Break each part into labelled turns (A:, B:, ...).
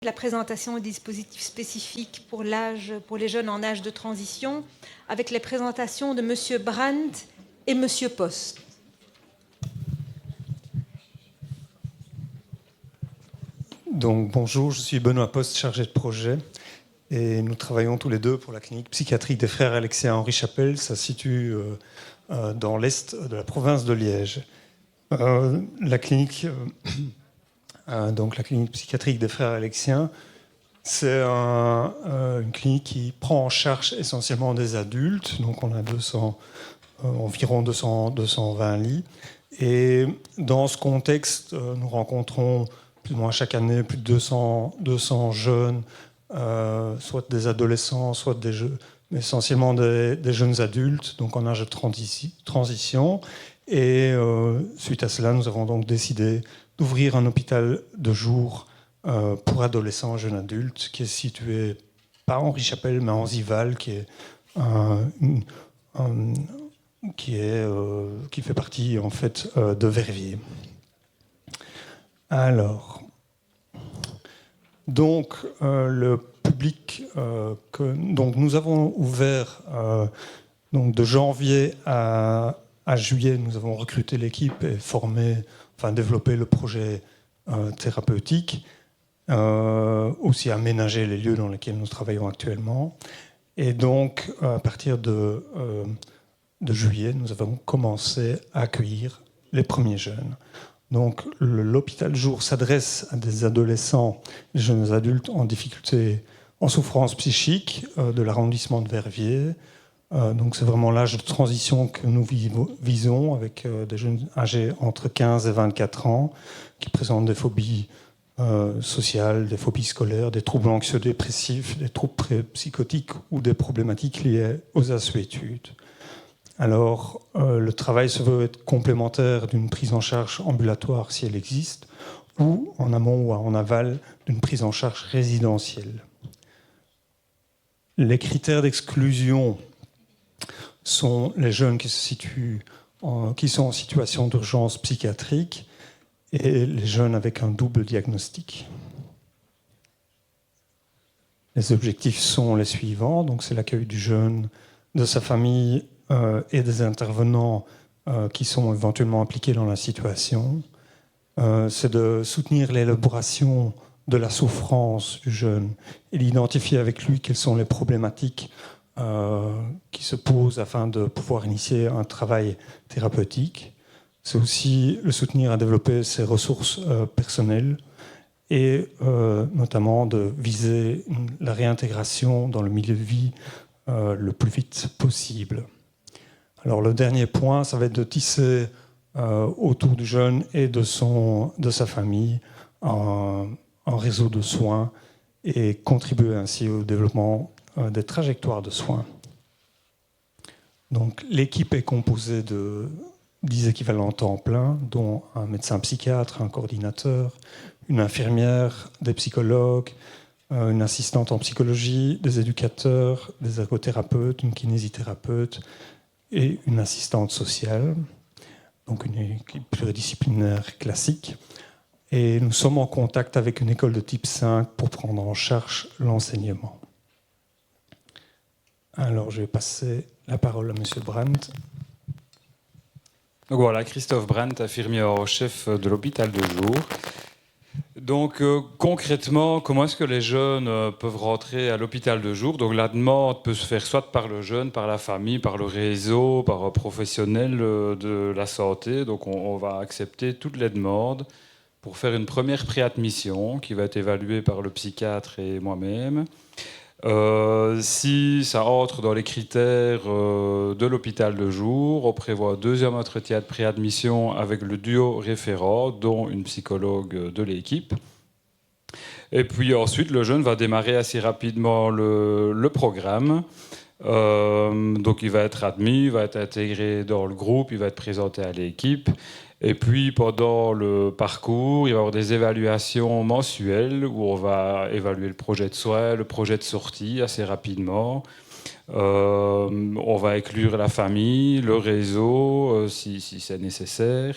A: La présentation des dispositifs spécifiques pour les jeunes en âge de transition, avec les présentations de M. Brandt et M. Post.
B: Donc bonjour, je suis Benoît Post, chargé de projet, et nous travaillons tous les deux pour la clinique psychiatrique des frères Alexis à Henri-Chapelle. Ça se situe dans l'est de la province de Liège. La clinique psychiatrique des frères Alexiens, c'est une clinique qui prend en charge essentiellement des adultes. Donc on a environ 220 lits. Et dans ce contexte, nous rencontrons plus ou moins chaque année plus de 200 jeunes, soit des adolescents, soit mais essentiellement des jeunes adultes, donc en âge de transition. Et suite à cela, nous avons donc décidé d'ouvrir un hôpital de jour pour adolescents et jeunes adultes, qui est situé, pas à Henri-Chapelle, mais à Enzival, qui fait partie en fait de Verviers. Alors, donc le public donc nous avons ouvert donc de janvier à juillet, nous avons recruté l'équipe et développé le projet thérapeutique, aussi aménager les lieux dans lesquels nous travaillons actuellement. Et donc, à partir de juillet, nous avons commencé à accueillir les premiers jeunes. Donc, l'hôpital jour s'adresse à des adolescents, des jeunes adultes en difficulté, en souffrance psychique de l'arrondissement de Verviers. Donc, c'est vraiment l'âge de transition que nous visons, avec des jeunes âgés entre 15 et 24 ans qui présentent des phobies sociales, des phobies scolaires, des troubles anxieux-dépressifs, des troubles psychotiques ou des problématiques liées aux assuétudes. Alors, le travail se veut être complémentaire d'une prise en charge ambulatoire si elle existe, ou en amont ou en aval d'une prise en charge résidentielle. Les critères d'exclusion sont les jeunes qui sont en situation d'urgence psychiatrique et les jeunes avec un double diagnostic. Les objectifs sont les suivants, donc c'est l'accueil du jeune, de sa famille et des intervenants qui sont éventuellement impliqués dans la situation. C'est de soutenir l'élaboration de la souffrance du jeune et d'identifier avec lui quelles sont les problématiques qui se posent afin de pouvoir initier un travail thérapeutique. C'est aussi le soutenir à développer ses ressources personnelles et notamment de viser la réintégration dans le milieu de vie le plus vite possible. Alors le dernier point, ça va être de tisser autour du jeune et de sa famille un réseau de soins et contribuer ainsi au développement des trajectoires de soins. Donc l'équipe est composée de 10 équivalents temps plein, dont un médecin psychiatre, un coordinateur, une infirmière, des psychologues, une assistante en psychologie, des éducateurs, des ergothérapeutes, une kinésithérapeute et une assistante sociale, donc une équipe pluridisciplinaire classique. Et nous sommes en contact avec une école de type 5 pour prendre en charge l'enseignement. Alors, je vais passer la parole à M. Brandt.
C: Donc voilà, Christophe Brandt, infirmier en chef de l'hôpital de jour. Donc concrètement, comment est-ce que les jeunes peuvent rentrer à l'hôpital de jour? Donc la demande peut se faire soit par le jeune, par la famille, par le réseau, par un professionnel de la santé. Donc on va accepter toutes les demandes pour faire une première préadmission qui va être évaluée par le psychiatre et moi-même. Si ça entre dans les critères de l'hôpital de jour, on prévoit un deuxième entretien de préadmission avec le duo référent, dont une psychologue de l'équipe. Et puis ensuite, le jeune va démarrer assez rapidement le programme. Donc il va être admis, il va être intégré dans le groupe, il va être présenté à l'équipe. Et puis, pendant le parcours, il va y avoir des évaluations mensuelles où on va évaluer le projet de soins, le projet de sortie assez rapidement. On va inclure la famille, le réseau, si c'est nécessaire.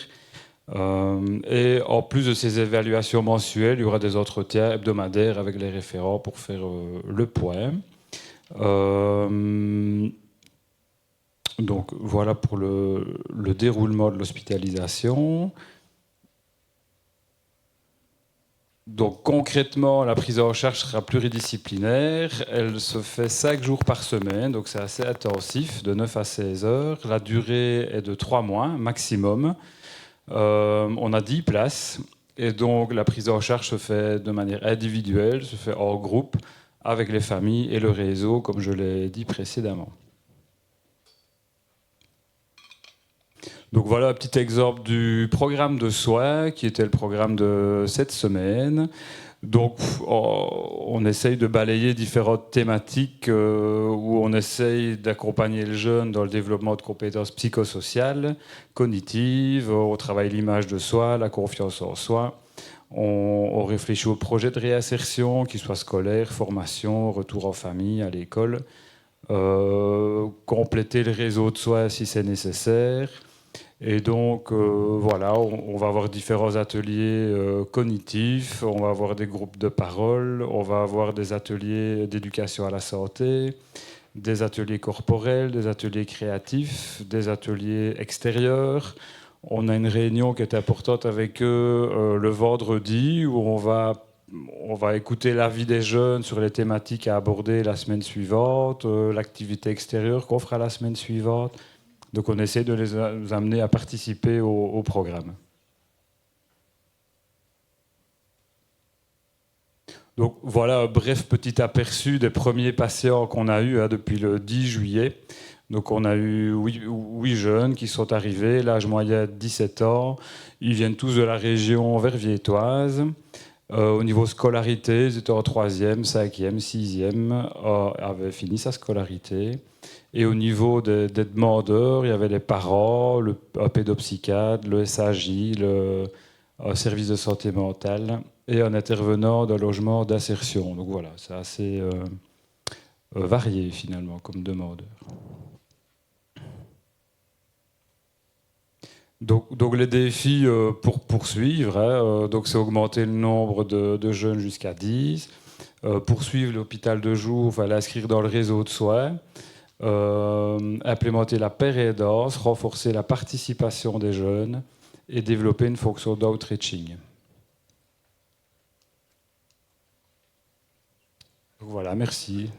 C: Et en plus de ces évaluations mensuelles, il y aura des entretiens hebdomadaires avec les référents pour faire le point. Donc voilà pour le déroulement de l'hospitalisation. Donc concrètement, la prise en charge sera pluridisciplinaire. Elle se fait 5 jours par semaine, donc c'est assez intensif, de 9 à 16 heures. La durée est de 3 mois maximum. On a 10 places et donc la prise en charge se fait de manière individuelle, se fait en groupe avec les familles et le réseau, comme je l'ai dit précédemment. Donc voilà un petit exemple du programme de soins qui était le programme de cette semaine. Donc on essaye de balayer différentes thématiques où on essaye d'accompagner le jeune dans le développement de compétences psychosociales, cognitives, on travaille l'image de soi, la confiance en soi. On réfléchit aux projets de réinsertion, qu'ils soient scolaires, formation, retour en famille, à l'école. Compléter le réseau de soins si c'est nécessaire. Et donc, voilà, on va avoir différents ateliers cognitifs, on va avoir des groupes de parole, on va avoir des ateliers d'éducation à la santé, des ateliers corporels, des ateliers créatifs, des ateliers extérieurs. On a une réunion qui est importante avec eux le vendredi où on va écouter l'avis des jeunes sur les thématiques à aborder la semaine suivante, l'activité extérieure qu'on fera la semaine suivante. Donc on essaie de les amener à participer au programme. Donc voilà un bref petit aperçu des premiers patients qu'on a eus depuis le 10 juillet. Donc on a eu 8 jeunes qui sont arrivés, l'âge moyen 17 ans. Ils viennent tous de la région verviétoise. Au niveau scolarité, ils étaient en 3e, 5e, 6e, avaient fini sa scolarité. Et au niveau des demandeurs, il y avait les parents, le pédopsychiatre, le SAJ, le service de santé mentale et un intervenant d'un logement d'insertion. Donc voilà, c'est assez varié finalement comme demandeur. Donc les défis pour poursuivre, donc c'est augmenter le nombre de jeunes jusqu'à 10, poursuivre l'hôpital de jour, l'inscrire dans le réseau de soins. Implémenter la pérédance, renforcer la participation des jeunes et développer une fonction d'outreaching. Voilà, merci.